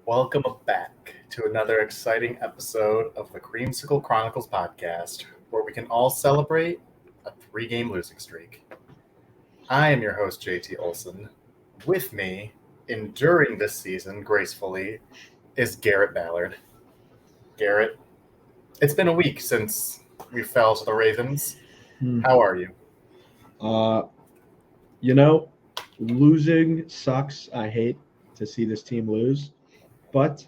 Welcome back to another exciting episode of the Creamsicle Chronicles podcast, where we can all celebrate a 3-game losing streak. I am your host, JT Olson. With me, enduring this season gracefully, is Garrett Ballard. Garrett, it's been a week since we fell to the Ravens. How are you? Uh, you know, losing sucks. I hate to see this team lose, but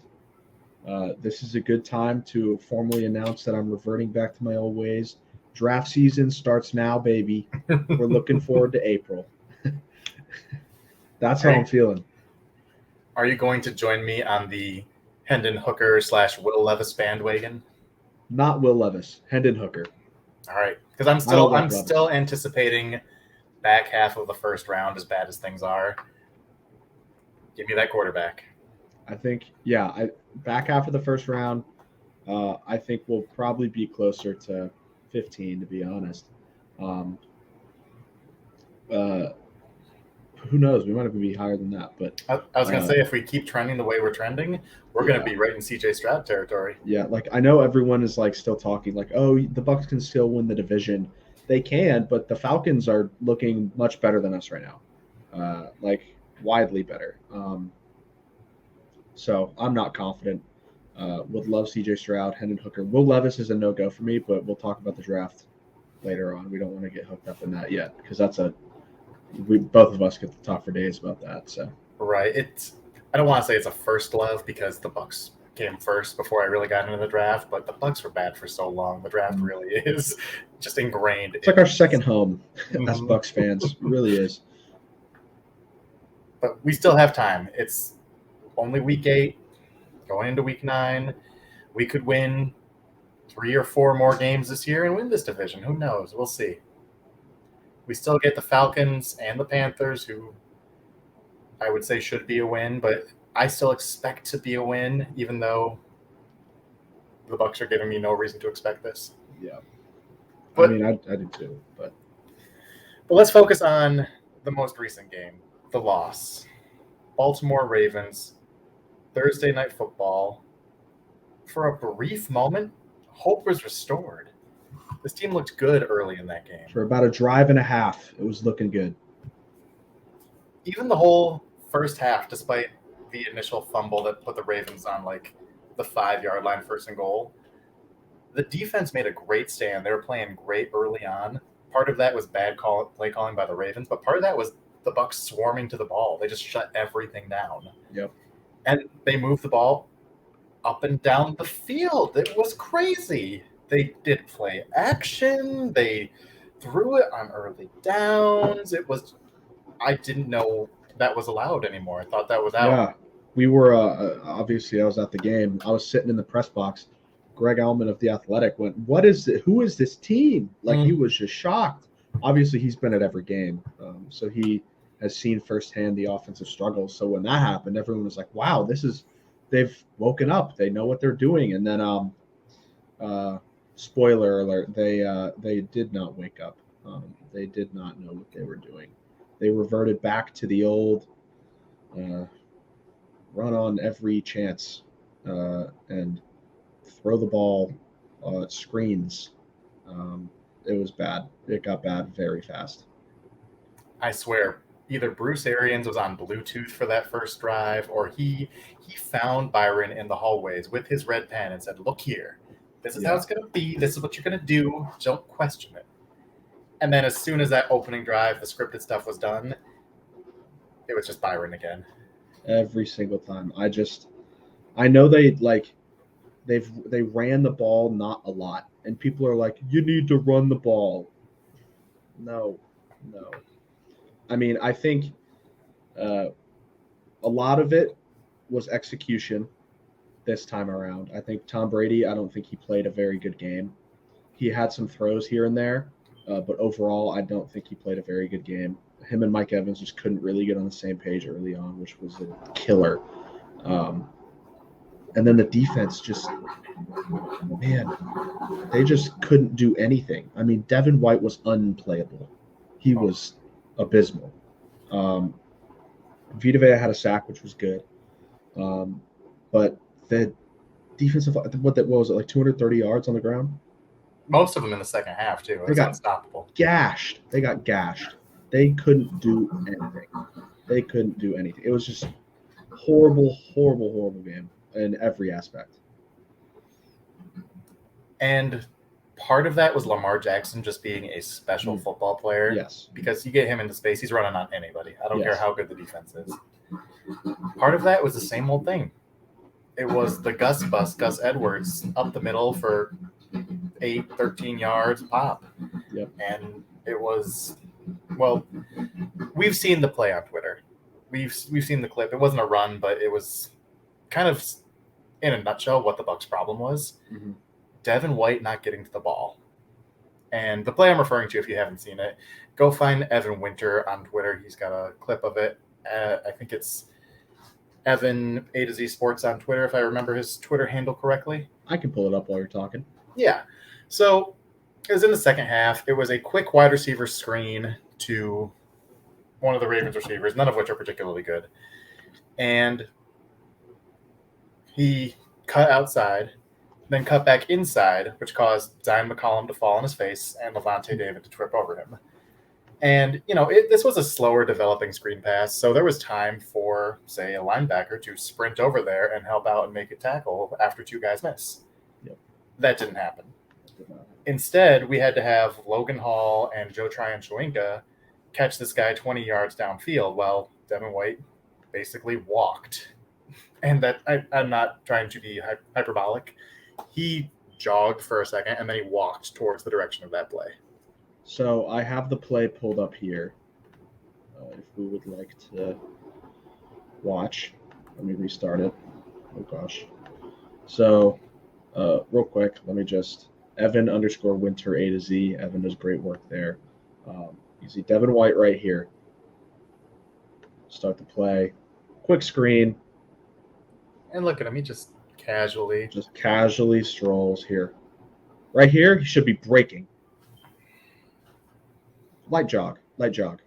this is a good time to formally announce that I'm reverting back to my old ways. Draft season starts now, baby. We're looking forward to April. That's how I'm feeling. Are you going to join me on the Hendon Hooker / Will Levis bandwagon? Not Will Levis, Hendon Hooker. All right, because I'm still anticipating back half of the first round, as bad as things are. Give me that quarterback. I think, back half of the first round, I think we'll probably be closer to 15, to be honest. Who knows? We might even be higher than that. But I was going to say, if we keep trending the way we're trending, we're going to be right in CJ Stroud territory. Yeah, I know everyone is still talking oh, the Bucs can still win the division. They can, but the Falcons are looking much better than us right now, widely better. So I'm not confident. Would love CJ Stroud, Hendon Hooker. Will Levis is a no-go for me, but we'll talk about the draft later on. We don't want to get hooked up in that yet because both of us could talk for days about that. So right, I don't want to say it's a first love because the Bucs came first before I really got into the draft, but the Bucs were bad for so long. The draft really is just ingrained. It's like our second home as Bucs fans. It really is. But we still have time. It's only week 8, going into week 9. We could win 3 or 4 more games this year and win this division. Who knows? We'll see. We still get the Falcons and the Panthers, who I would say should be a win, but I still expect to be a win, even though the Bucs are giving me no reason to expect this. Yeah. But, I do too. But let's focus on the most recent game, the loss. Baltimore Ravens, Thursday Night Football. For a brief moment, hope was restored. This team looked good early in that game. For about a drive and a half, it was looking good. Even the whole first half, despite the initial fumble that put the Ravens on the 5-yard line, 1st and goal, the defense made a great stand. They were playing great early on. Part of that was bad play calling by the Ravens, but part of that was the Bucs swarming to the ball. They just shut everything down. Yep. And they moved the ball up and down the field. It was crazy. They did play action. They threw it on early downs. I didn't know that was allowed anymore. I thought that was out. Yeah, we were, obviously I was at the game. I was sitting in the press box. Greg Allman of The Athletic went, "What is it? Who is this team?" He was just shocked. Obviously he's been at every game. So he has seen firsthand the offensive struggles. So when that happened, everyone was like, wow, they've woken up. They know what they're doing. And then, spoiler alert, they did not wake up. They did not know what they were doing. They reverted back to the old run on every chance and throw the ball screens. It was bad. It got bad very fast. I swear, either Bruce Arians was on Bluetooth for that first drive, or he found Byron in the hallways with his red pen and said, "Look here. This is how it's going to be. This is what you're going to do. Don't question it." And then as soon as that opening drive, the scripted stuff was done, it was just Byron again. Every single time. I know they ran the ball not a lot. And people are like, you need to run the ball. No. I mean, I think a lot of it was execution this time around. I think Tom Brady, I don't think he played a very good game. He had some throws here and there, but overall, I don't think he played a very good game. Him and Mike Evans just couldn't really get on the same page early on, which was a killer. And then the defense they just couldn't do anything. I mean, Devin White was unplayable. He was abysmal. Vita Vea had a sack, which was good. but the defensive, what was it, like 230 yards on the ground? Most of them in the second half, too. It was unstoppable. Gashed. They got gashed. They couldn't do anything. It was just horrible game in every aspect. And part of that was Lamar Jackson just being a special football player. Yes. Because you get him into space, he's running on anybody. I don't care how good the defense is. Part of that was the same old thing. It was the Gus bus, Gus Edwards, up the middle for 13 yards pop. Yep. And it was, well, we've seen the play on Twitter. We've seen the clip. It wasn't a run, but it was kind of, in a nutshell, what the Bucs' problem was. Mm-hmm. Devin White not getting to the ball. And the play I'm referring to, if you haven't seen it, go find Evan Winter on Twitter. He's got a clip of it. I think it's Evan A to Z Sports on Twitter, if I remember his Twitter handle correctly. I can pull it up while you're talking. Yeah. So it was in the second half. It was a quick wide receiver screen to one of the Ravens receivers, none of which are particularly good. And he cut outside, then cut back inside, which caused Zion McCollum to fall on his face and Levante David to trip over him. And, this was a slower developing screen pass, so there was time for, say, a linebacker to sprint over there and help out and make a tackle after two guys miss. Yep. That didn't happen. Instead, we had to have Logan Hall and Joe Tryon-Shoyinka catch this guy 20 yards downfield while Devin White basically walked. And that I'm not trying to be hyperbolic. He jogged for a second, and then he walked towards the direction of that play. So I have the play pulled up here. If we would like to watch, let me restart it. Oh, gosh. So real quick, let me just Evan_Winter A to Z. Evan does great work there. You see Devin White right here. Start the play. Quick screen. And look at him. He just casually strolls here. Right here, he should be breaking. Light jog. Nothing.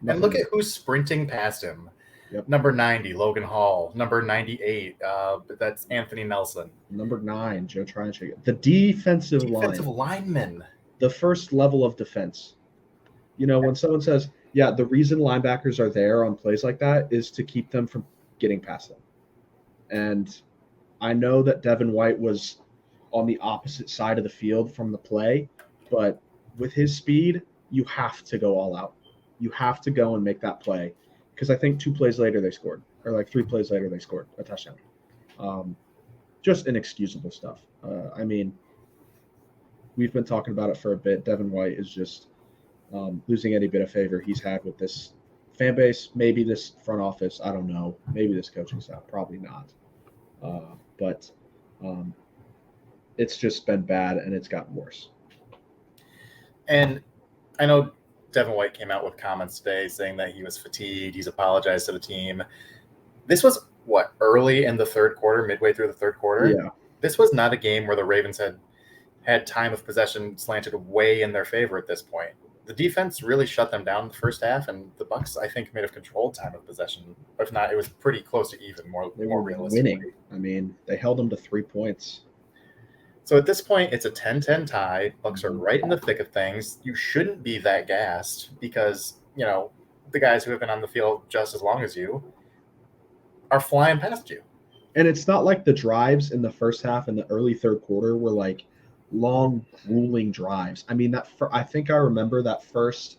And look at who's sprinting past him. Yep. Number 90, Logan Hall. Number 98, that's Anthony Nelson. Number 9, Joe Tryon-Shoyinka. The defensive lineman. The first level of defense. When someone says, yeah, the reason linebackers are there on plays like that is to keep them from getting past them. And I know that Devin White was on the opposite side of the field from the play, but with his speed, you have to go all out. You have to go and make that play, because I think 2 plays later they scored, or like 3 plays later they scored a touchdown. Just inexcusable stuff. We've been talking about it for a bit. Devin White is just losing any bit of favor he's had with this fan base, maybe this front office, I don't know. Maybe this coaching staff, probably not. But it's just been bad, and it's gotten worse. And I know Devin White came out with comments today saying that he was fatigued. He's apologized to the team. This was, early in the third quarter, midway through the third quarter? Yeah. This was not a game where the Ravens had time of possession slanted way in their favor at this point. The defense really shut them down in the first half, and the Bucs, I think, may have controlled time of possession. If not, it was pretty close to even, more realistically. Winning. They held them to 3 points. So at this point, it's a 10-10 tie. Bucs are right in the thick of things. You shouldn't be that gassed because, the guys who have been on the field just as long as you are flying past you. And it's not like the drives in the first half and the early third quarter were like long, grueling drives. I think I remember that first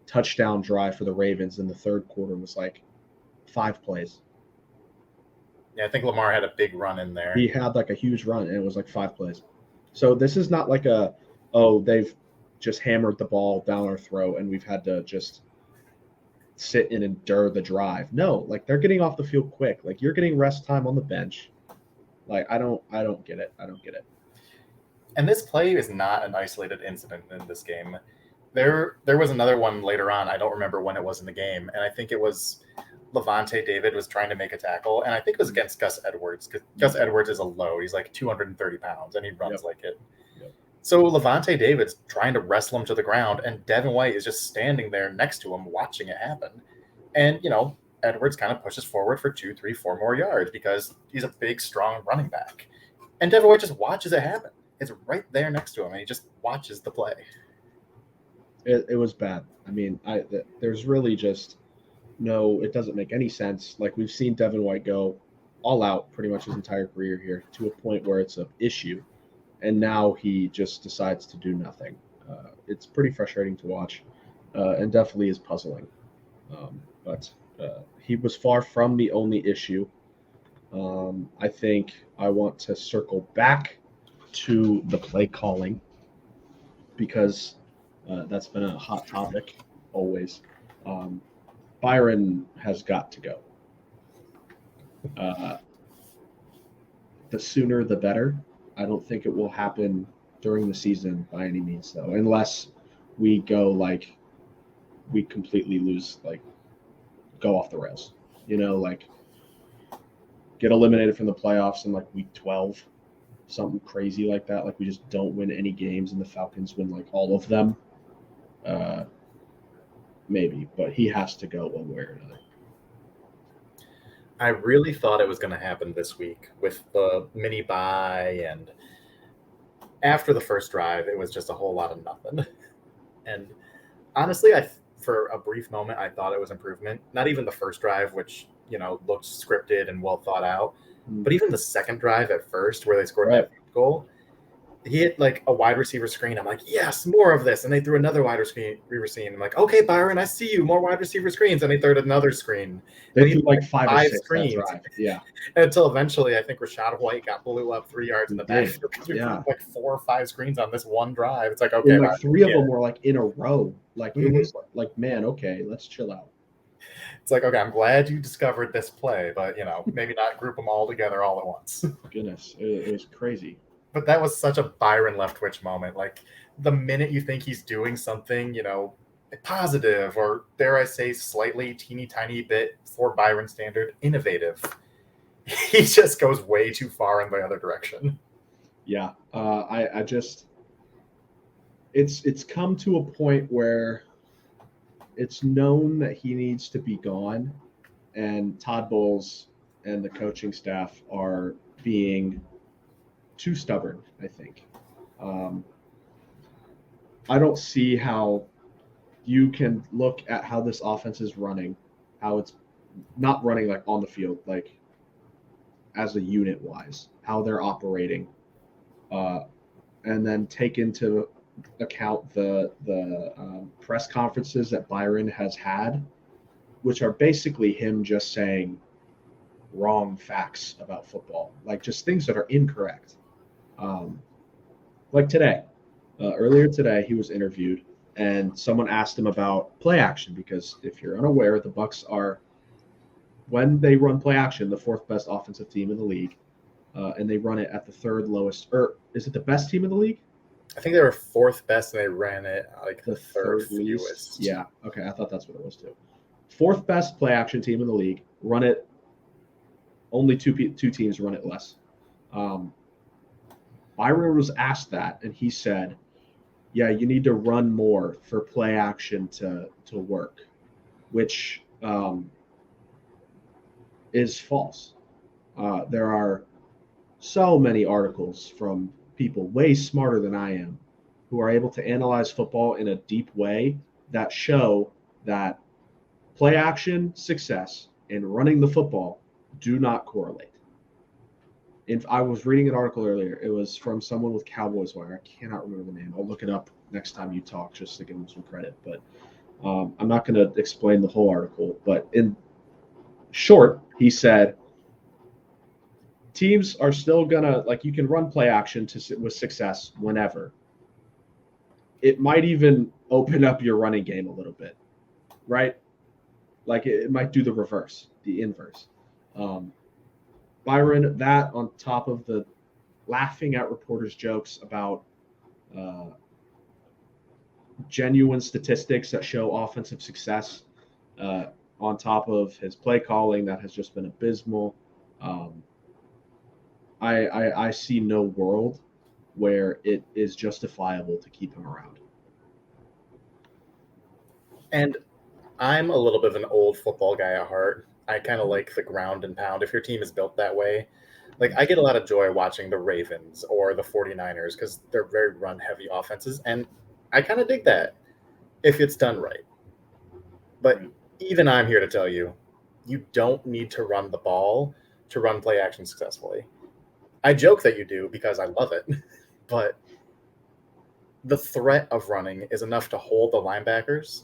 touchdown drive for the Ravens in the third quarter was like 5 plays. Yeah, I think Lamar had a big run in there. He had like a huge run, and it was like 5 plays. So this is not like they've just hammered the ball down our throat and we've had to just sit and endure the drive. No, like they're getting off the field quick. Like you're getting rest time on the bench. Like I don't get it. And this play is not an isolated incident in this game. There was another one later on. I don't remember when it was in the game, and I think it was Levante David was trying to make a tackle, and I think it was against Gus Edwards, because Gus Edwards is a load. He's like 230 pounds, and he runs like it. Yep. So Levante David's trying to wrestle him to the ground, and Devin White is just standing there next to him watching it happen. And, Edwards kind of pushes forward for 2, 3, 4 more yards because he's a big, strong running back. And Devin White just watches it happen. It's right there next to him, and he just watches the play. It was bad. I mean, there's really just no, it doesn't make any sense. Like, we've seen Devin White go all out pretty much his entire career here to a point where it's an issue, and now he just decides to do nothing. It's pretty frustrating to watch, and definitely is puzzling. But he was far from the only issue. I think I want to circle back to the play calling because that's been a hot topic always. Byron has got to go. The sooner the better. I don't think it will happen during the season by any means, though, unless we go like we completely lose, like go off the rails. Like get eliminated from the playoffs in like week 12, something crazy like that. Like we just don't win any games and the Falcons win like all of them. Maybe, but he has to go one way or another. I really thought it was going to happen this week with the mini bye, and after the first drive, it was just a whole lot of nothing. And honestly, for a brief moment, I thought it was improvement. Not even the first drive, which looked scripted and well thought out, but even the second drive at first, where they scored that goal. He hit like a wide receiver screen. I'm like, yes, more of this. And they threw another wide receiver screen. I'm like, okay, Byron, I see you. More wide receiver screens. And they threw another screen. They threw like five or six screens. Yeah. Until eventually, I think Rashad White blew up 3 yards in the backfield because we threw like 4 or 5 screens on this one drive. It's like, okay, and like 3 of them were like in a row. Like it was like, man, okay, let's chill out. It's like, okay, I'm glad you discovered this play, but maybe not group them all together all at once. Goodness, it was crazy. But that was such a Byron Leftwich moment. Like the minute you think he's doing something, positive, or dare I say slightly teeny tiny bit for Byron standard, innovative, he just goes way too far in the other direction. Yeah. I just, it's come to a point where it's known that he needs to be gone, and Todd Bowles and the coaching staff are being too stubborn, I think. I don't see how you can look at how this offense is running, how it's not running like on the field, like as a unit wise, how they're operating, and then take into account the press conferences that Byron has had, which are basically him just saying wrong facts about football, like just things that are incorrect. Like today, earlier today, he was interviewed and someone asked him about play action, because if you're unaware, the Bucs are, when they run play action, the 4th best offensive team in the league, and they run it at the 3rd lowest, or is it the best team in the league? I think they were 4th best and they ran it like the 3rd fewest. Yeah, okay, I thought that's what it was too. 4th best play action team in the league, run it, only two teams run it less. Byron was asked that, and he said, yeah, you need to run more for play action to work, which is false. There are so many articles from people way smarter than I am who are able to analyze football in a deep way that show that play action success and running the football do not correlate. I was reading an article earlier. It was from someone with Cowboys Wire. I cannot remember the name. I'll look it up next time you talk just to give them some credit. But I'm not going to explain the whole article. But in short, he said, teams are still going to, like, you can run play action with success whenever. It might even open up your running game a little bit, right? Like it might do the reverse, the inverse. Byron, that on top of the laughing at reporters' jokes about genuine statistics that show offensive success, on top of his play calling that has just been abysmal, I see no world where it is justifiable to keep him around. And I'm a little bit of an old football guy at heart. I kind of like the ground and pound. If your team is built that way, like I get a lot of joy watching the Ravens or the 49ers because they're very run heavy offenses. And I kind of dig that if it's done right. But even I'm here to tell you, you don't need to run the ball to run play action successfully. I joke that you do because I love it, but the threat of running is enough to hold the linebackers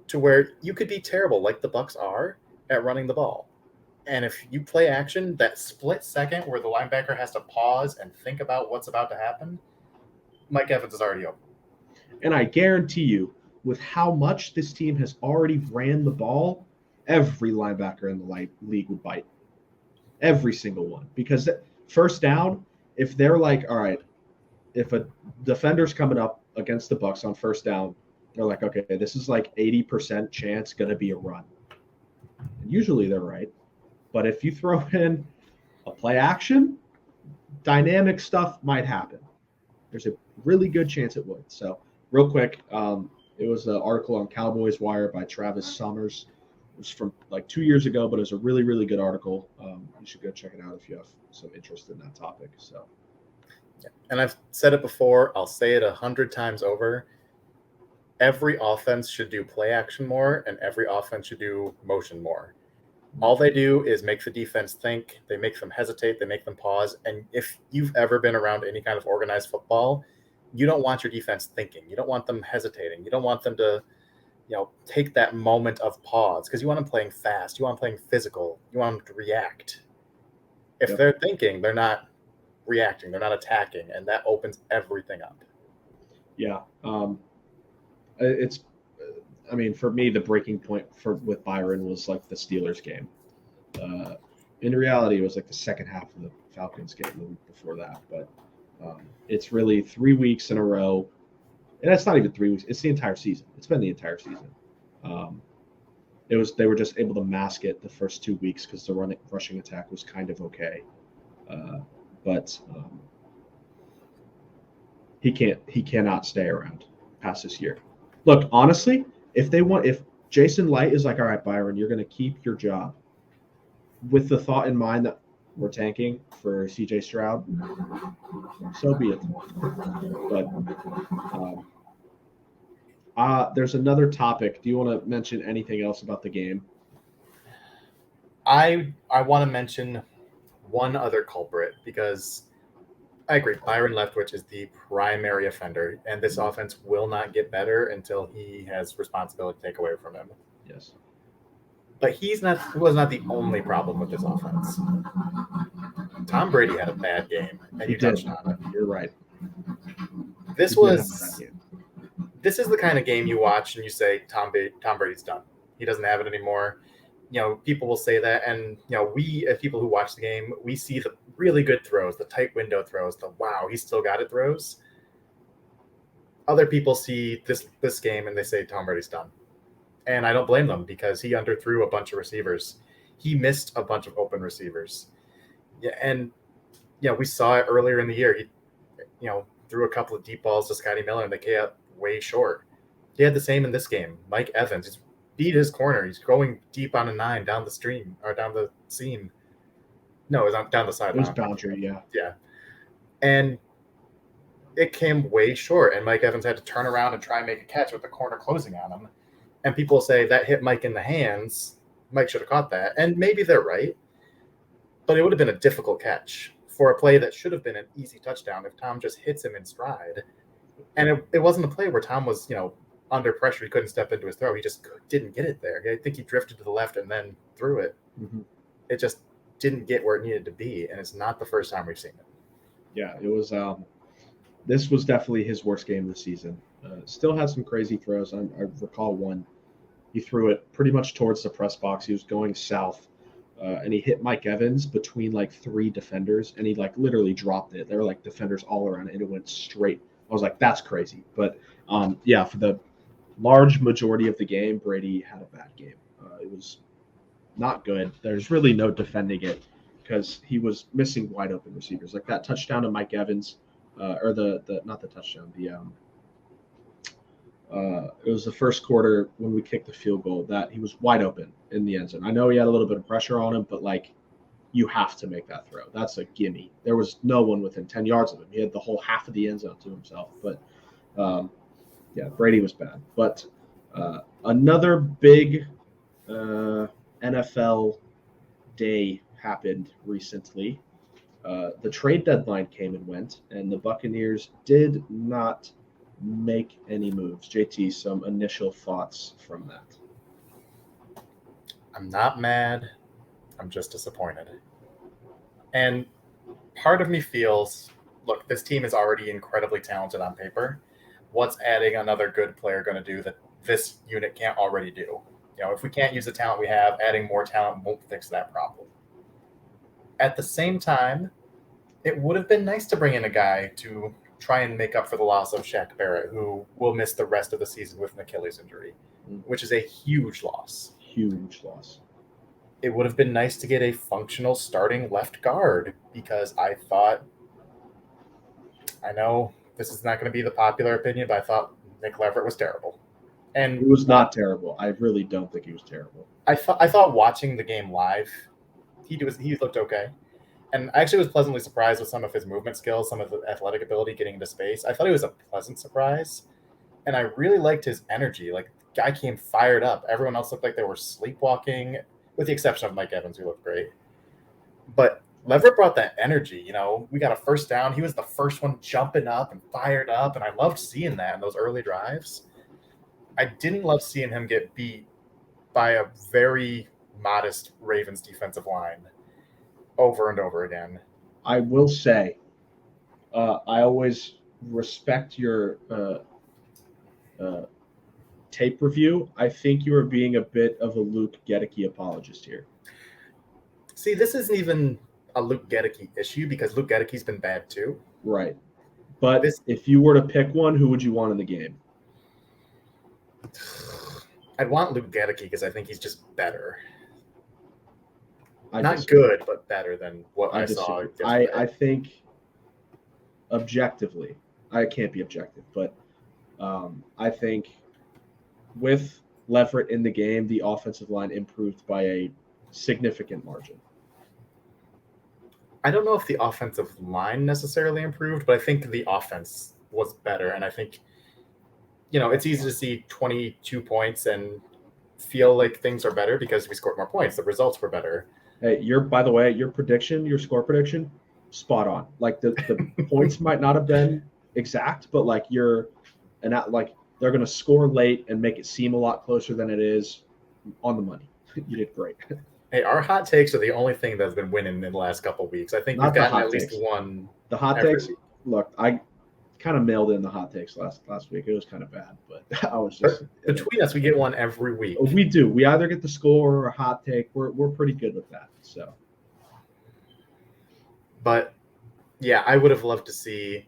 to where you could be terrible like the Bucs are at running the ball. And if you play action, that split second where the linebacker has to pause and think about what's about to happen, Mike Evans is already open. And I guarantee you, with how much this team has already ran the ball, every linebacker in the league would bite. Every single one. Because first down, if they're like, all right, if a defender's coming up against the Bucs on first down, they're like, okay, this is like 80% chance going to be a run. And usually they're right. But if you throw in a play action, dynamic stuff might happen. There's a really good chance it would. So real quick, it was an article on Cowboys Wire by Travis Summers. It was from like 2 years ago, but it was a really, really good article. You should go check it out if you have some interest in that topic. So, and I've said it before, I'll say it 100 times over. Every offense should do play action more, and every offense should do motion more. All they do is make the defense think. They make them hesitate. They make them pause. And if you've ever been around any kind of organized football, you don't want your defense thinking. You don't want them hesitating. You don't want them to, take that moment of pause because you want them playing fast. You want them playing physical. You want them to react. If they're thinking, they're not reacting. They're not attacking, and that opens everything up. Yeah. For me, the breaking point with Byron was like the Steelers game. In reality, it was like the second half of the Falcons game the week before that. But it's really 3 weeks in a row. And that's not even 3 weeks. It's the entire season. It's been the entire season. They were just able to mask it the first 2 weeks because the rushing attack was kind of okay. But he cannot stay around past this year. Look, honestly, if Jason Light is like, all right, Byron, you're going to keep your job with the thought in mind that we're tanking for CJ Stroud, so be it. But there's another topic. Do you want to mention anything else about the game? I want to mention one other culprit because I agree. Byron Leftwich is the primary offender, and this offense will not get better until he has responsibility to take away from him. Yes. But he was not the only problem with this offense. Tom Brady had a bad game, and you touched on it. You're right. This is the kind of game you watch and you say, Tom Brady's done. He doesn't have it anymore. People will say that, and we as people who watch the game, we see the really good throws, the tight window throws, the wow, he still got it throws. Other people see this game and they say Tom Brady's done, and I don't blame them because he underthrew a bunch of receivers. He missed a bunch of open receivers. We saw it earlier in the year. He threw a couple of deep balls to Scotty Miller and they came out way short. He had the same in this game. Mike Evans beat his corner. He's going deep on a 9 down the stream or down the seam. No, it was down the sideline. It was boundary, yeah. Yeah. And it came way short, and Mike Evans had to turn around and try and make a catch with the corner closing on him. And people say that hit Mike in the hands. Mike should have caught that. And maybe they're right. But it would have been a difficult catch for a play that should have been an easy touchdown if Tom just hits him in stride. And it wasn't a play where Tom was, under pressure. He couldn't step into his throw. He just didn't get it there. I think he drifted to the left and then threw it. Mm-hmm. It just didn't get where it needed to be, and it's not the first time we've seen it. Yeah, it was. This was definitely his worst game of the season. Still had some crazy throws. I recall one. He threw it pretty much towards the press box. He was going south, and he hit Mike Evans between like 3 defenders, and he like literally dropped it. There were like defenders all around it, and it went straight. I was like, that's crazy. But for the large majority of the game, Brady had a bad game. It was not good. There's really no defending it because he was missing wide open receivers. Like that touchdown to Mike Evans, or not the touchdown, It was the first quarter when we kicked the field goal that he was wide open in the end zone. I know he had a little bit of pressure on him, but like you have to make that throw. That's a gimme. There was no one within 10 yards of him. He had the whole half of the end zone to himself. But yeah, Brady was bad. But another big NFL day happened recently. The trade deadline came and went, and the Buccaneers did not make any moves. JT, some initial thoughts from that? I'm not mad. I'm just disappointed. And part of me feels, look, this team is already incredibly talented on paper. What's adding another good player going to do that this unit can't already do? If we can't use the talent we have, adding more talent won't fix that problem. At the same time, it would have been nice to bring in a guy to try and make up for the loss of Shaq Barrett, who will miss the rest of the season with an Achilles injury, which is a huge loss. Huge loss. It would have been nice to get a functional starting left guard because I know this is not going to be the popular opinion, but I thought Nick Leverett was terrible. And he was not terrible. I really don't think he was terrible. I thought watching the game live, he looked okay. And I actually was pleasantly surprised with some of his movement skills, some of the athletic ability getting into space. I thought he was a pleasant surprise. And I really liked his energy. Like, the guy came fired up. Everyone else looked like they were sleepwalking, with the exception of Mike Evans, who looked great. But Leverett brought that energy. We got a first down. He was the first one jumping up and fired up. And I loved seeing that in those early drives. I didn't love seeing him get beat by a very modest Ravens defensive line over and over again. I will say, I always respect your tape review. I think you are being a bit of a Luke Gedeke apologist here. See, this isn't even a Luke Gedeke issue because Luke Gedeke's been bad too. Right. But if you were to pick one, who would you want in the game? I'd want Luke Gedeke because I think he's just better. Not good, but better than what I saw. I think objectively, I can't be objective, but I think with Leverett in the game, the offensive line improved by a significant margin. I don't know if the offensive line necessarily improved, but I think the offense was better. And I think, it's easy to see 22 points and feel like things are better because we scored more points. The results were better. Hey, by the way, your score prediction, spot on. Like the points might not have been exact, but like they're going to score late and make it seem a lot closer than it is on the money. You did great. Hey, our hot takes are the only thing that's been winning in the last couple of weeks. I think we've gotten at least one. The hot takes, look, I kind of mailed in the hot takes last week. It was kind of bad, but I was just between us, we get one every week. We do. We either get the score or a hot take. We're pretty good with that. So, but yeah, I would have loved to see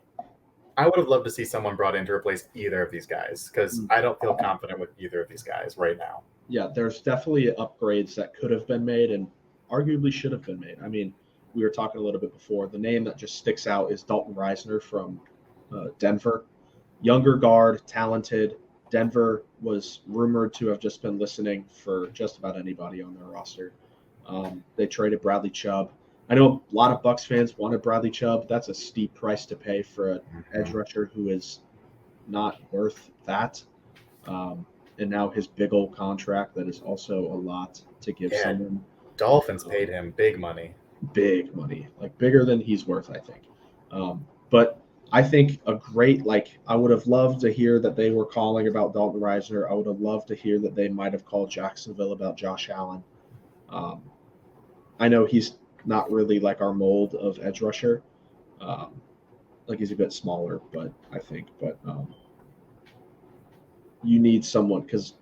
someone brought in to replace either of these guys because I don't feel confident with either of these guys right now. Yeah, there's definitely upgrades that could have been made and arguably should have been made. I mean, we were talking a little bit before. The name that just sticks out is Dalton Reisner from Denver. Younger guard, talented. Denver was rumored to have just been listening for just about anybody on their roster. They traded Bradley Chubb. I know a lot of Bucs fans wanted Bradley Chubb. That's a steep price to pay for an edge rusher who is not worth that. And now his big old contract that is also a lot to give someone. Dolphins paid him big money. Big money, like bigger than he's worth, I think. But I think I would have loved to hear that they were calling about Dalton Reisner. I would have loved to hear that they might have called Jacksonville about Josh Allen. I know he's not really like our mold of edge rusher. Like he's a bit smaller, but you need someone because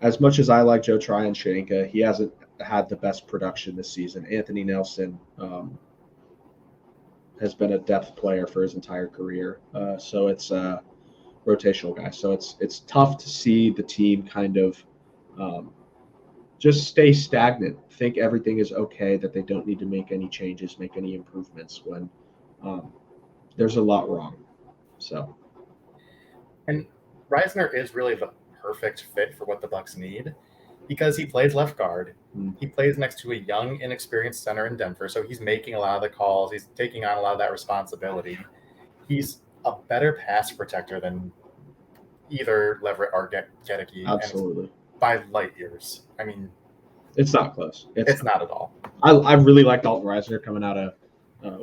as much as I like Joe Tryon-Shoyinka, he hasn't had the best production this season. Anthony Nelson has been a depth player for his entire career. So it's a rotational guy. So it's tough to see the team kind of just stay stagnant, think everything is okay, that they don't need to make any changes, make any improvements when there's a lot wrong. So, and Reisner is really the perfect fit for what the Bucs need because he plays left guard. He plays next to a young, inexperienced center in Denver, so he's making a lot of the calls. He's taking on a lot of that responsibility. He's a better pass protector than either Leverett or Gedeke. Absolutely. By light years. I mean, it's not close. It's not at all. I really like Dalton Reisner coming out of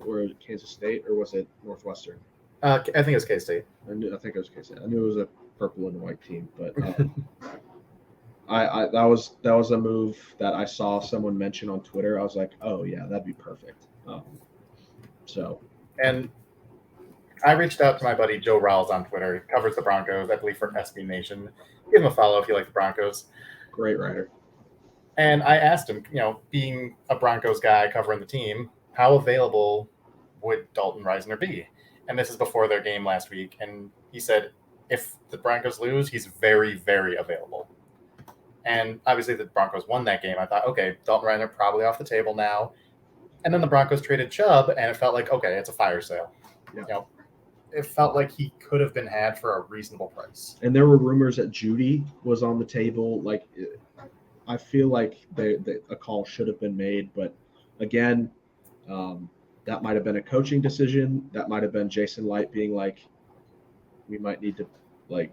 where Kansas State, or was it Northwestern? I think it was K-State. I think it was K-State. I knew it was a purple and white team, but I that was a move that I saw someone mention on Twitter. I was like, oh yeah, that'd be perfect. And I reached out to my buddy Joe Rawls on Twitter. He covers the Broncos, I believe, for SB Nation. Give him a follow if you like the Broncos. Great writer. And I asked him, being a Broncos guy covering the team, how available would Dalton Reisner be? And this is before their game last week. And he said, if the Broncos lose, he's very, very available. And obviously the Broncos won that game. I thought, okay, Dalton Reisner probably off the table now. And then the Broncos traded Chubb, and it felt like, okay, it's a fire sale. Yeah. It felt like he could have been had for a reasonable price. And there were rumors that Judy was on the table. Like, I feel like a call should have been made, but again, that might have been a coaching decision. That might have been Jason Light being like, we might need to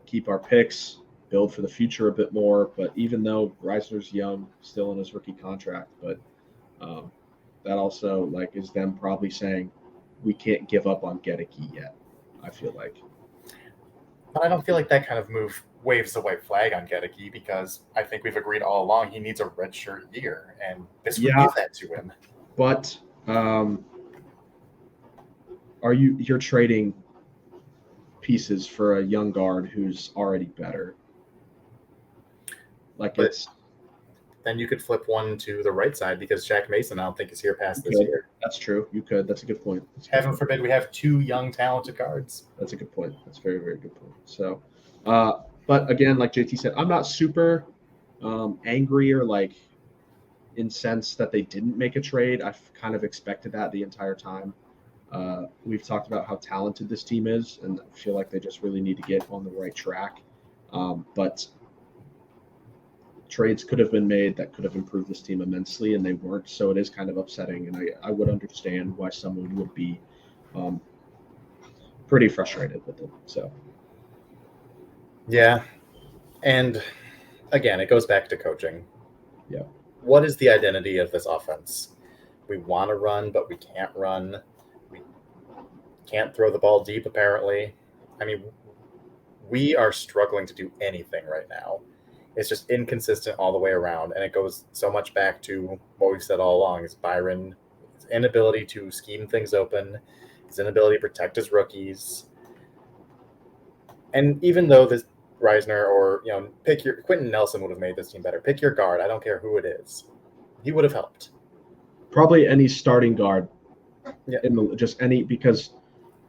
keep our picks, build for the future a bit more. But even though Reisner's young, still in his rookie contract, but that also is them probably saying we can't give up on Gedeke yet. I feel like. But I don't feel like that kind of move waves the white flag on Gedeke because I think we've agreed all along he needs a redshirt year, and this would give that to him. But you're trading pieces for a young guard who's already better? Then you could flip one to the right side because Shaq Mason, I don't think, is here past this year. That's true. You could. That's a good point. Heaven forbid we have two young, talented guards. That's a good point. That's a very, very good point. So, but again, like JT said, I'm not super angry or incensed that they didn't make a trade. I've kind of expected that the entire time. We've talked about how talented this team is, and I feel like they just really need to get on the right track. But trades could have been made that could have improved this team immensely, and they weren't. So it is kind of upsetting, and I would understand why someone would be pretty frustrated with it. So, yeah, and again, it goes back to coaching. Yeah, what is the identity of this offense? We want to run, but we can't run. We can't throw the ball deep, apparently. I mean, we are struggling to do anything right now. It's just inconsistent all the way around, and it goes so much back to what we've said all along: is Byron's inability to scheme things open, his inability to protect his rookies. And even though this Reisner or Quentin Nelson would have made this team better, pick your guard. I don't care who it is; he would have helped. Probably any starting guard. Yeah. Because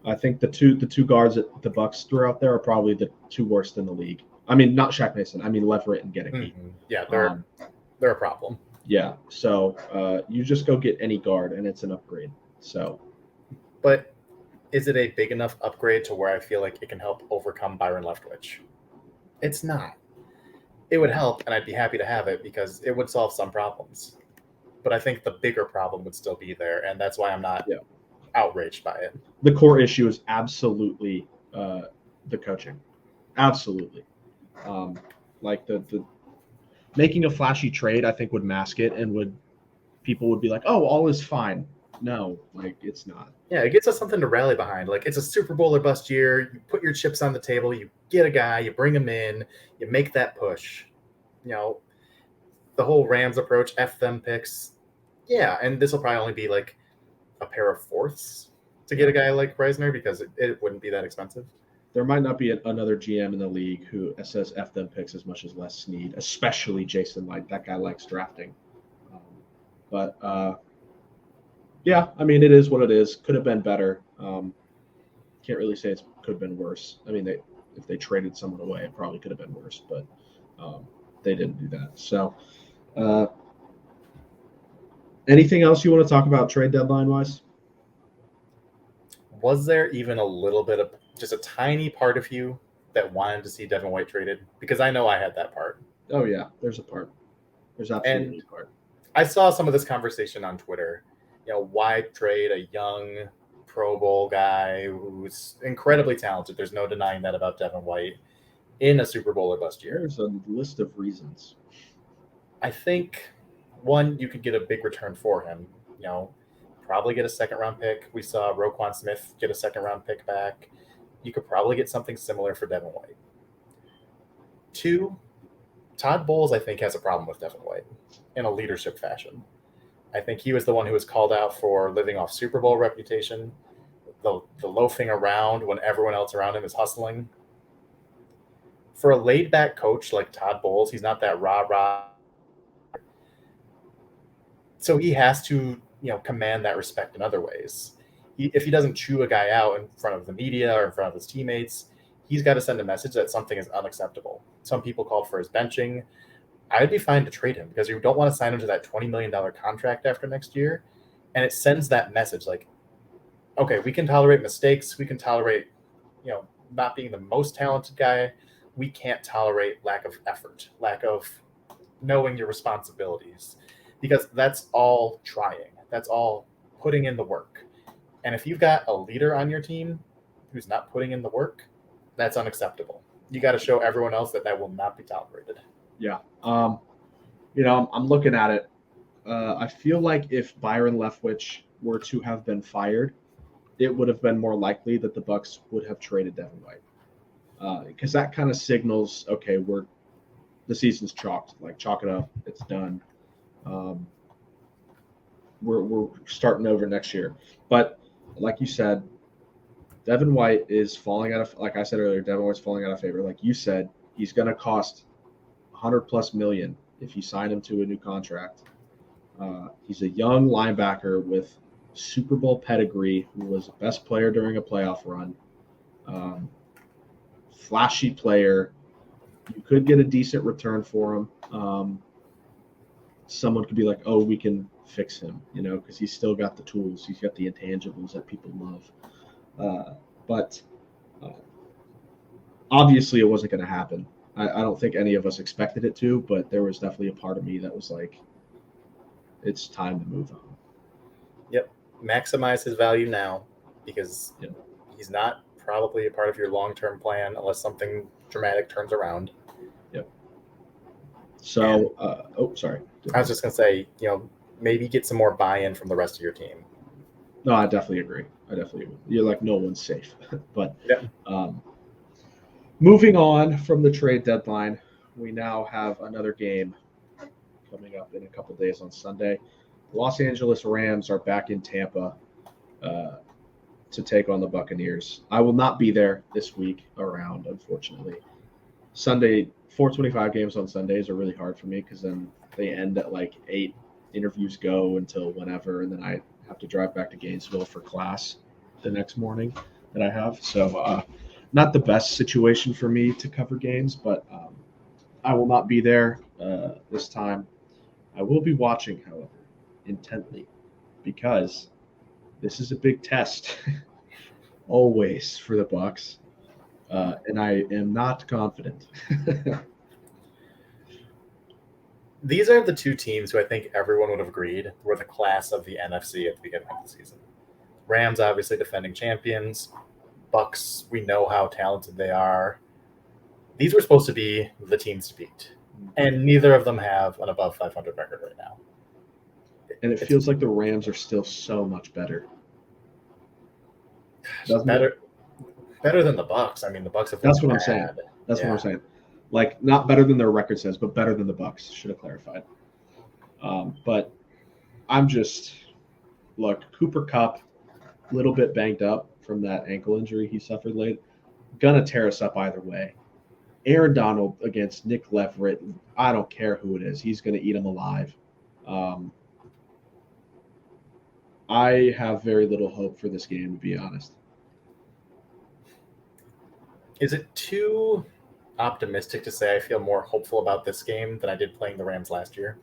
I think the two guards that the Bucs threw out there are probably the two worst in the league. I mean, not Shaq Mason. I mean, Leverett and Gedeke. Mm-hmm. Yeah, they're a problem. Yeah, so you just go get any guard, and it's an upgrade. So, but is it a big enough upgrade to where I feel like it can help overcome Byron Leftwich? It's not. It would help, and I'd be happy to have it because it would solve some problems. But I think the bigger problem would still be there, and that's why I'm not outraged by it. The core issue is absolutely the coaching. Absolutely. The making a flashy trade, I think, would mask it, and people would be like, "Oh, all is fine." No, it's not. Yeah, it gives us something to rally behind. It's a Super Bowl or bust year. You put your chips on the table. You get a guy. You bring him in. You make that push. The whole Rams approach, F them picks. Yeah, and this will probably only be a pair of fourths to get a guy like Reisner because it wouldn't be that expensive. There might not be another GM in the league who says F them picks as much as Les Snead, especially Jason Light. That guy likes drafting. Yeah, I mean, it is what it is. Could have been better. Can't really say it could have been worse. I mean, if they traded someone away, it probably could have been worse, but they didn't do that. So anything else you want to talk about trade deadline-wise? Was there even a little bit of just a tiny part of you that wanted to see Devin White traded? Because I know I had that part. Oh yeah, there's a part. There's absolutely And a part. I saw some of this conversation on Twitter. Why trade a young Pro Bowl guy who's incredibly talented? There's no denying that about Devin White in a Super Bowl or bust year. There's a list of reasons. I think one, you could get a big return for him. Probably get a second round pick. We saw Roquan Smith get a second round pick back. You could probably get something similar for Devin White. Two, Todd Bowles, I think, has a problem with Devin White in a leadership fashion. I think he was the one who was called out for living off Super Bowl reputation, the loafing around when everyone else around him is hustling. For a laid-back coach like Todd Bowles, he's not that rah-rah. So he has to, command that respect in other ways. If he doesn't chew a guy out in front of the media or in front of his teammates, he's got to send a message that something is unacceptable. Some people called for his benching. I'd be fine to trade him because you don't want to sign him to that $20 million contract after next year. And it sends that message like, okay, we can tolerate mistakes. We can tolerate, not being the most talented guy. We can't tolerate lack of effort, lack of knowing your responsibilities, because that's all trying. That's all putting in the work. And if you've got a leader on your team who's not putting in the work, that's unacceptable. You got to show everyone else that will not be tolerated. Yeah. I'm looking at it. I feel like if Byron Leftwich were to have been fired, it would have been more likely that the Bucs would have traded Devin White. Because that kind of signals, okay, the season's chalked. Like, chalk it up. It's done. We're starting over next year. But like you said, Devin White is falling out of, like I said earlier, Devin White's falling out of favor. Like you said, he's going to cost $100+ million if you sign him to a new contract. He's a young linebacker with Super Bowl pedigree, who was the best player during a playoff run. Flashy player. You could get a decent return for him. Someone could be like, oh, we can fix him, because he's still got the tools. He's got the intangibles that people love. But obviously it wasn't going to happen. I don't think any of us expected it to, but there was definitely a part of me that was like, it's time to move on. Yep. Maximize his value now, because he's not probably a part of your long-term plan unless something dramatic turns around. Yep. So, sorry. I was just going to say, maybe get some more buy-in from the rest of your team. No, I definitely agree. You're like, no one's safe. But moving on from the trade deadline, we now have another game coming up in a couple days on Sunday. The Los Angeles Rams are back in Tampa to take on the Buccaneers. I will not be there this week around, unfortunately. Sunday, 4:25 games on Sundays are really hard for me because then they end at like 8. Interviews go until whenever, and then I have to drive back to Gainesville for class the next morning that I have. So not the best situation for me to cover games, but I will not be there this time. I will be watching, however, intently, because this is a big test always for the Bucs, and I am not confident. These are the two teams who I think everyone would have agreed were the class of the NFC at the beginning of the season. Rams, obviously defending champions. Bucs, we know how talented they are. These were supposed to be the teams to beat, and neither of them have an above 500 record right now. And it feels like the Rams are still so much better. Better than the Bucs. I mean, the Bucs have. That's what I'm saying. That's what I'm saying. Like, not better than their record says, but better than the Bucs. Should have clarified. But I'm just, look, Cooper Kupp, a little bit banged up from that ankle injury he suffered late. Gonna tear us up either way. Aaron Donald against Nick Leverett. I don't care who it is. He's gonna eat him alive. I have very little hope for this game, to be honest. Is it too optimistic to say I feel more hopeful about this game than I did playing the Rams last year?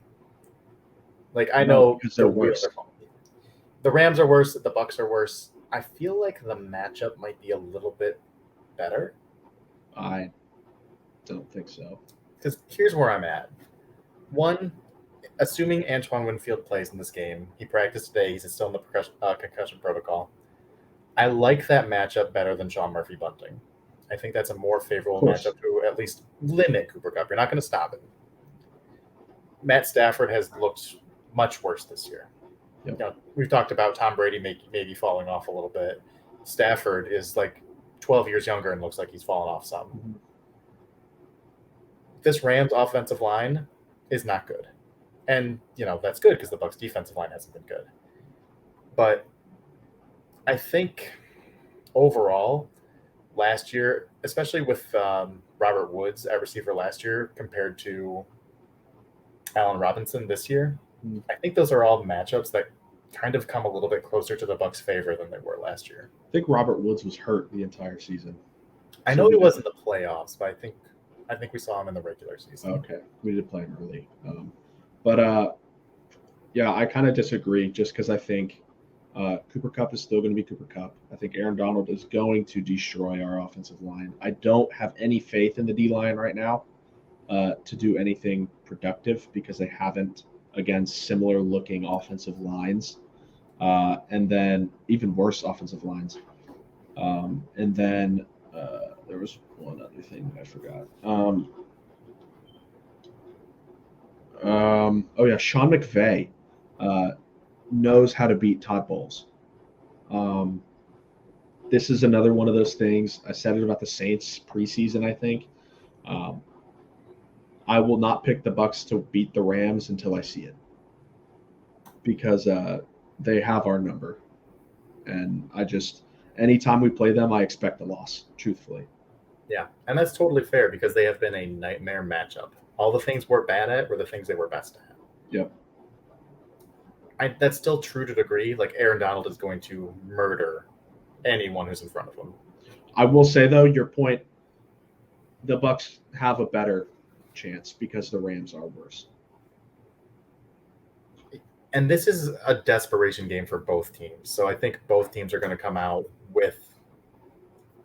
Like, I know because they're worse. The Rams are worse. The Bucs are worse. I feel like the matchup might be a little bit better. I don't think so. Because here's where I'm at. One, assuming Antoine Winfield plays in this game, he practiced today. He's still in the concussion protocol. I like that matchup better than Sean Murphy Bunting. I think that's a more favorable Of course. matchup to at least limit Cooper Kupp. You're not going to stop it. Matt Stafford has looked much worse this year. Yep. We've talked about Tom Brady maybe falling off a little bit. Stafford is like 12 years younger and looks like he's fallen off some. Mhm. This Rams offensive line is not good. And, that's good because the Bucs defensive line hasn't been good. But I think overall, last year, especially with Robert Woods at receiver last year compared to Allen Robinson this year, I think those are all matchups that kind of come a little bit closer to the Bucs' favor than they were last year. I think Robert Woods was hurt the entire season. I know he was in the playoffs, but I think we saw him in the regular season. Okay, we did play him early. Yeah, I kind of disagree just because I think Cooper Kupp is still going to be Cooper Kupp. I think Aaron Donald is going to destroy our offensive line. I don't have any faith in the D-line right now to do anything productive because they haven't against similar-looking offensive lines, and then even worse offensive lines. And then there was one other thing that I forgot. Sean McVay knows how to beat Todd Bowles. This is another one of those things. I said it about the Saints preseason, I think. I will not pick the Bucs to beat the Rams until I see it because they have our number. And anytime we play them, I expect a loss, truthfully. Yeah, and that's totally fair because they have been a nightmare matchup. All the things we're bad at were the things they were best at. Yep. That's still true to a degree. Like Aaron Donald is going to murder anyone who's in front of him. I will say, though, your point, the Bucs have a better chance because the Rams are worse. And this is a desperation game for both teams. So I think both teams are going to come out with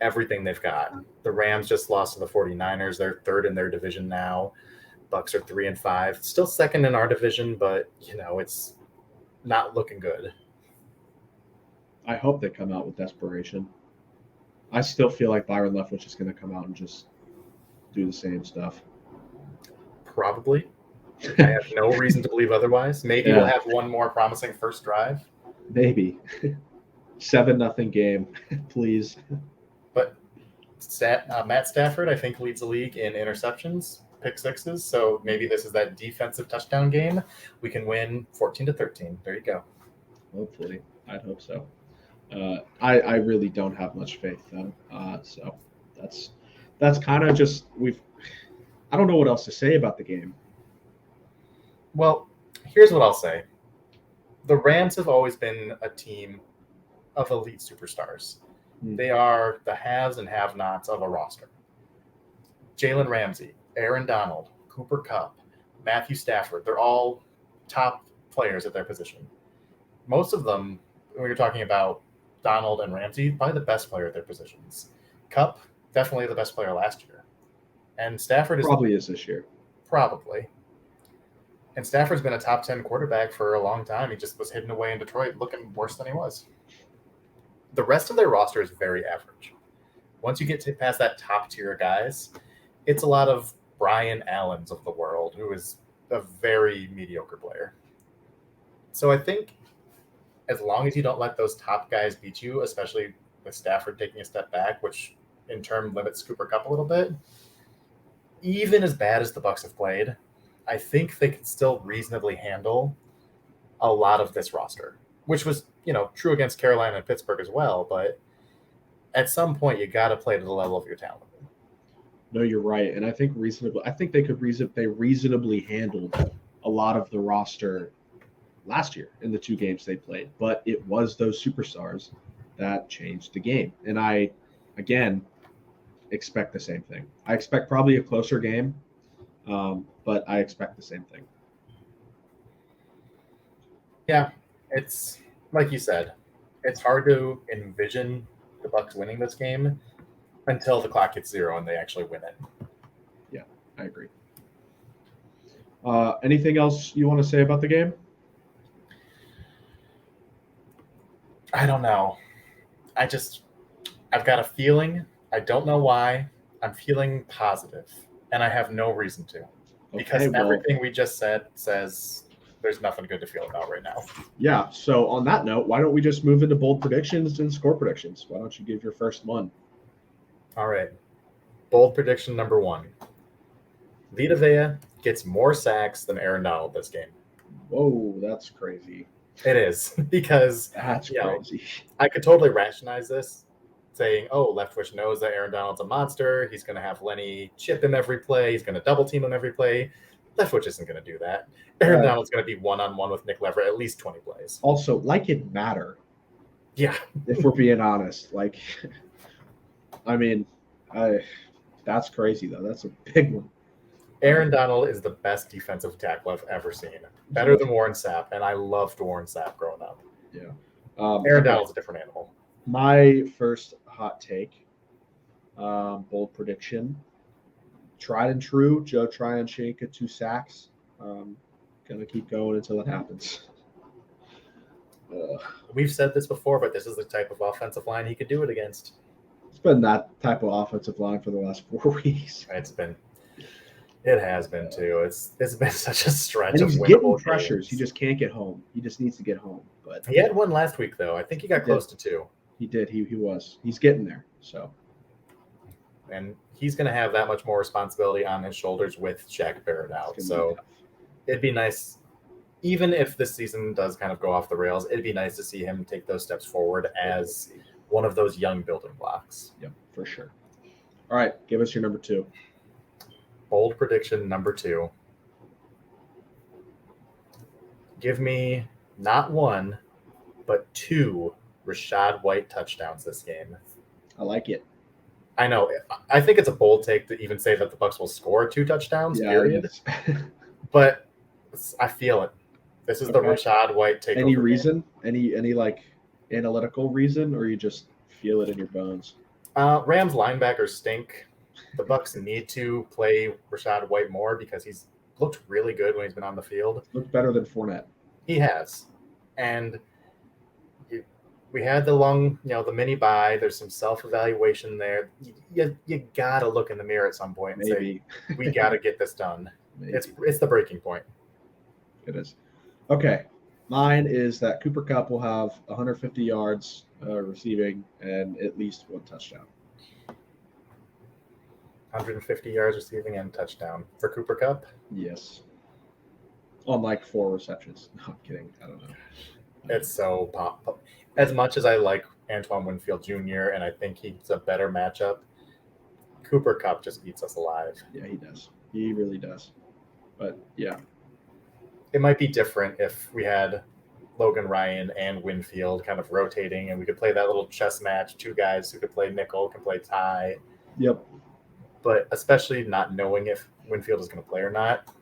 everything they've got. The Rams just lost to the 49ers. They're third in their division now. Bucs are 3-5. Still second in our division, but, it's not looking good. I hope they come out with desperation. I still feel like Byron Leftwich is going to come out and just do the same stuff. Probably. I have no reason to believe otherwise. Maybe we'll have one more promising first drive. Maybe. 7-0 game, please. But Matt Stafford, I think, leads the league in interceptions, pick sixes. So maybe this is that defensive touchdown game. We can win 14-13. There you go. Hopefully. I'd hope so. I really don't have much faith, though. So that's kind of just I don't know what else to say about the game. Well, here's what I'll say. The Rams have always been a team of elite superstars. They are the haves and have-nots of a roster. Jalen Ramsey, Aaron Donald, Cooper Kupp, Matthew Stafford, they're all top players at their position. Most of them, when you're talking about Donald and Ramsey, probably the best player at their positions. Kupp, definitely the best player last year. And Stafford probably is this year. Probably. And Stafford's been a top 10 quarterback for a long time. He just was hidden away in Detroit looking worse than he was. The rest of their roster is very average. Once you get past that top tier guys, it's a lot of Brian Allens of the world, who is a very mediocre player. So I think as long as you don't let those top guys beat you, especially with Stafford taking a step back, which in turn limits Cooper Kupp a little bit, even as bad as the Bucs have played, I think they can still reasonably handle a lot of this roster, which was, true against Carolina and Pittsburgh as well. But at some point, you got to play to the level of your talent. No, you're right, and I think they reasonably handled a lot of the roster last year in the 2 games they played. But it was those superstars that changed the game, and I, again, expect the same thing. I expect probably a closer game. But I expect the same thing. Yeah, it's like you said, it's hard to envision the Bucs winning this game until the clock hits 0 and they actually win it. Yeah, I agree. Anything else you want to say about the game? I don't know. I've got a feeling. I don't know why. I'm feeling positive, and I have no reason to. Because everything we just said says there's nothing good to feel about right now. Yeah, so on that note, why don't we just move into bold predictions and score predictions? Why don't you give your first one? All right. Bold prediction number 1. Vita Vea gets more sacks than Aaron Donald this game. Whoa, that's crazy. It is, because That's crazy. I could totally rationalize this, saying, oh, Leftwich knows that Aaron Donald's a monster. He's going to have Lenny chip him every play. He's going to double team him every play. Leftwich isn't going to do that. Aaron Donald's going to be one-on-one with Nick Leverett at least 20 plays. Also, like it matter. Yeah. If we're being honest. Like, I mean, that's crazy, though. That's a big one. Aaron Donald is the best defensive tackle I've ever seen. Better than Warren Sapp, and I loved Warren Sapp growing up. Yeah. Aaron Donald's a different animal. My first hot take, bold prediction, tried and true, Joe Tryon-Shoyinka 2 sacks. Gonna keep going until it happens. We've said this before, but this is the type of offensive line he could do it against. It's been that type of offensive line for the last 4 weeks. It has been too. It's been such a stretch and of he's winnable getting pressures. games. He just can't get home. He just needs to get home. But he had one last week, though. I think he got close to 2. He did. He was. He's getting there. So, and he's going to have that much more responsibility on his shoulders with Shaq Barrett out. So it'd be nice, even if this season does kind of go off the rails, it'd be nice to see him take those steps forward as one of those young building blocks. Yep, for sure. All right, give us your number 2. Bold prediction number 2. Give me not 1, but 2 Rachaad White touchdowns this game. I like it. I know. I think it's a bold take to even say that the Bucs will score 2 touchdowns, period. But I feel it. This is the Rachaad White takeover. Any reason? Game. Any like analytical reason, or you just feel it in your bones? Rams linebackers stink. The Bucs need to play Rachaad White more because he's looked really good when he's been on the field. Looked better than Fournette. He has. And we had the mini bye. There's some self-evaluation there. You got to look in the mirror at some point and say, we got to get this done. It's the breaking point. It is. Okay. Mine is that Cooper Kupp will have 150 yards receiving and at least 1 touchdown. 150 yards receiving and touchdown for Cooper Kupp? Yes. On like 4 receptions. No, I'm kidding. I don't know. It's so pop. As much as I like Antoine Winfield Jr. and I think he's a better matchup, Cooper Kupp just eats us alive. Yeah, he does. He really does. But yeah. It might be different if we had Logan Ryan and Winfield kind of rotating and we could play that little chess match. 2 guys who could play nickel, can play tie. Yep. But especially not knowing if Winfield is going to play or not,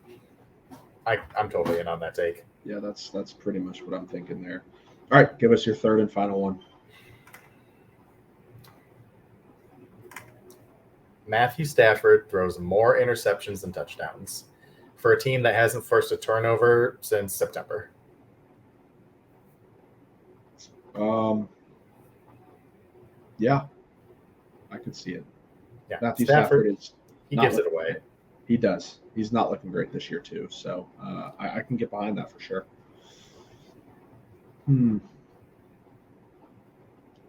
I'm totally in on that take. Yeah, that's pretty much what I'm thinking there. All right, give us your third and final one. Matthew Stafford throws more interceptions than touchdowns for a team that hasn't forced a turnover since September. Yeah, I could see it. Yeah, Matthew Stafford is he gives it away. He does. He's not looking great this year too, so I can get behind that for sure.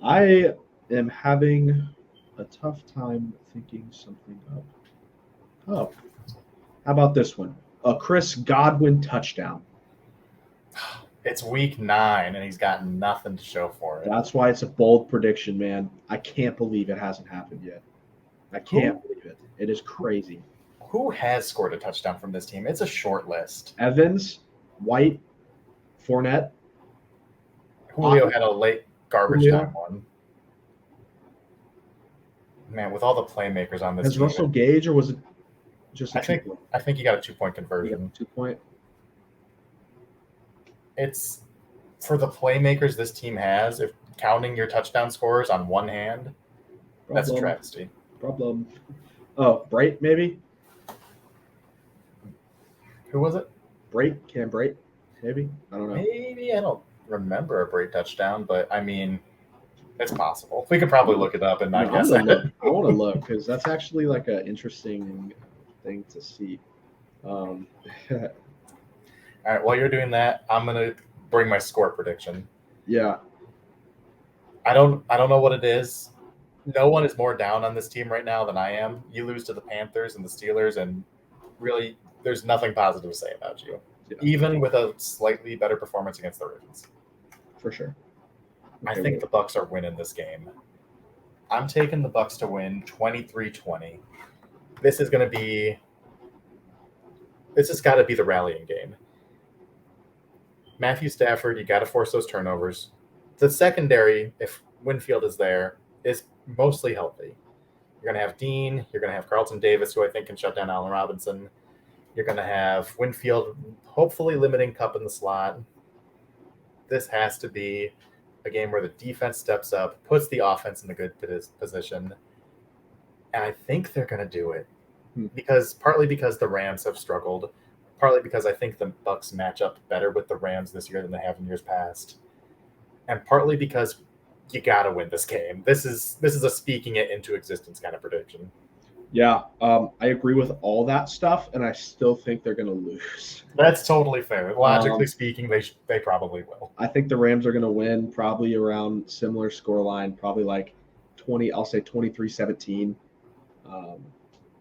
I am having a tough time thinking something up. Oh, how about this one? A Chris Godwin touchdown. It's week 9, and he's got nothing to show for it. That's why it's a bold prediction, man. I can't believe it hasn't happened yet. I can't believe it. It is crazy. Who has scored a touchdown from this team? It's a short list. Evans, White, Fournette. Julio had a late garbage time one. Man, with all the playmakers on this team. Has Russell Gage, or was it just a 2-point? I think he got a 2-point conversion. 2-point? It's for the playmakers this team has, if counting your touchdown scores on one hand, that's a travesty. Problem. Oh, Bright maybe. Who was it? Cam Bright, maybe. I don't know. Maybe I don't remember a Bray touchdown, but I mean, it's possible. We could probably look it up and not guess I it. want to look because that's actually like an interesting thing to see. All right, while you're doing that, I'm gonna bring my score prediction. Yeah. I don't know what it is. No one is more down on this team right now than I am. You lose to the Panthers and the Steelers, and really, there's nothing positive to say about you, even with a slightly better performance against the Ravens. For sure. I think the Bucs are winning this game. I'm taking the Bucs to win 23-20. This has got to be the rallying game. Matthew Stafford, you got to force those turnovers. The secondary, if Winfield is there, is mostly healthy. You're going to have Dean. You're going to have Carlton Davis, who I think can shut down Allen Robinson. You're going to have Winfield, hopefully limiting Kupp in the slot. This has to be a game where the defense steps up, puts the offense in a good position. And I think they're going to do it. Partly because the Rams have struggled, partly because I think the Bucs match up better with the Rams this year than they have in years past, and partly because you got to win this game. This is a speaking it into existence kind of prediction. Yeah, I agree with all that stuff, and I still think they're going to lose. That's totally fair. Logically speaking, they probably will. I think the Rams are going to win probably around similar scoreline, probably like 20. I'll say 23-17.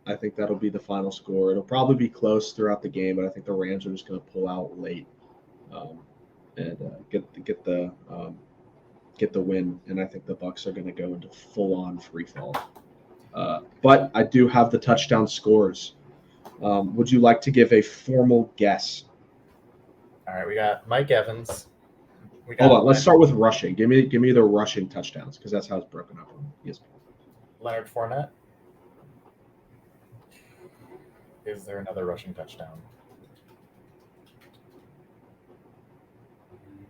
I think that'll be the final score. It'll probably be close throughout the game, but I think the Rams are just going to pull out late and get the win. And I think the Bucs are going to go into full-on free fall. But I do have the touchdown scores. Would you like to give a formal guess? All right, we got Mike Evans. Hold on, let's start with rushing. Give me the rushing touchdowns because that's how it's broken up on ESPN. Leonard Fournette. Is there another rushing touchdown?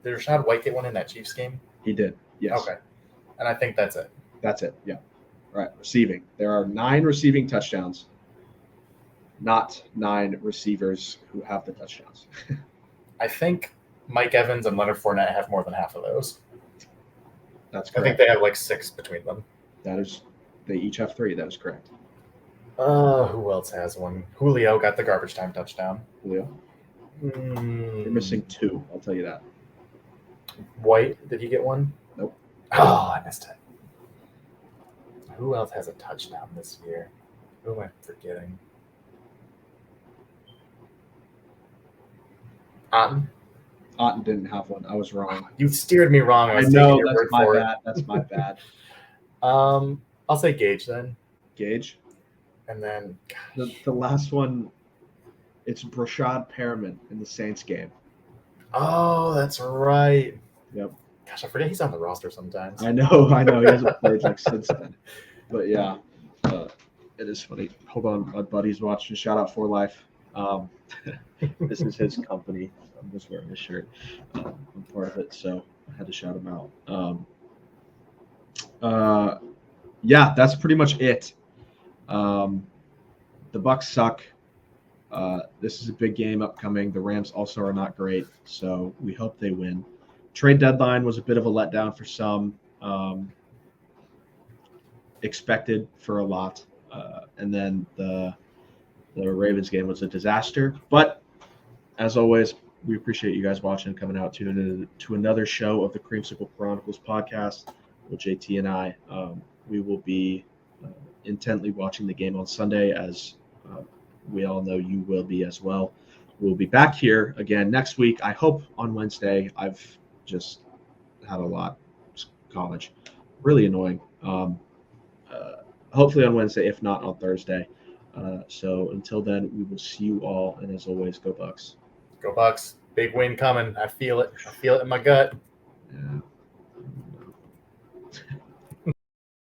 Did Rachaad White get one in that Chiefs game? He did, yes. Okay. And I think that's it. That's it, yeah. All right, receiving. There are 9 receiving touchdowns, not 9 receivers who have the touchdowns. I think Mike Evans and Leonard Fournette have more than half of those. That's correct. I think they have like 6 between them. They each have 3. That is correct. Who else has one? Julio got the garbage time touchdown. Julio? You're missing 2, I'll tell you that. White, did he get one? Nope. Oh, I missed it. Who else has a touchdown this year? Who am I forgetting? Otten? Otten didn't have one. I was wrong. You steered me wrong. I know, that's my bad. That's my bad. I'll say Gage then. Gage? And then the last one, it's Brashad Perriman in the Saints game. Oh, that's right. Yep. Gosh, I forget he's on the roster sometimes. I know. He hasn't played like since then. But yeah, it is funny. Hold on, my buddy's watching. Shout out For Life. This is his company. I'm just wearing his shirt. I'm part of it, so I had to shout him out. Yeah, that's pretty much it. The Bucs suck. This is a big game upcoming. The Rams also are not great, so we hope they win. Trade deadline was a bit of a letdown for some, expected for a lot, and then the Ravens game was a disaster. But as always, we appreciate you guys watching and coming out to another show of the Creamsicle Chronicles podcast with JT and I. We will be intently watching the game on Sunday, as we all know you will be as well. We'll be back here again next week. I hope on Wednesday. I've just had a lot. College. Really annoying. Hopefully on Wednesday, if not on Thursday. So until then, we will see you all. And as always, go Bucs. Go Bucs. Big win coming. I feel it. I feel it in my gut. Yeah.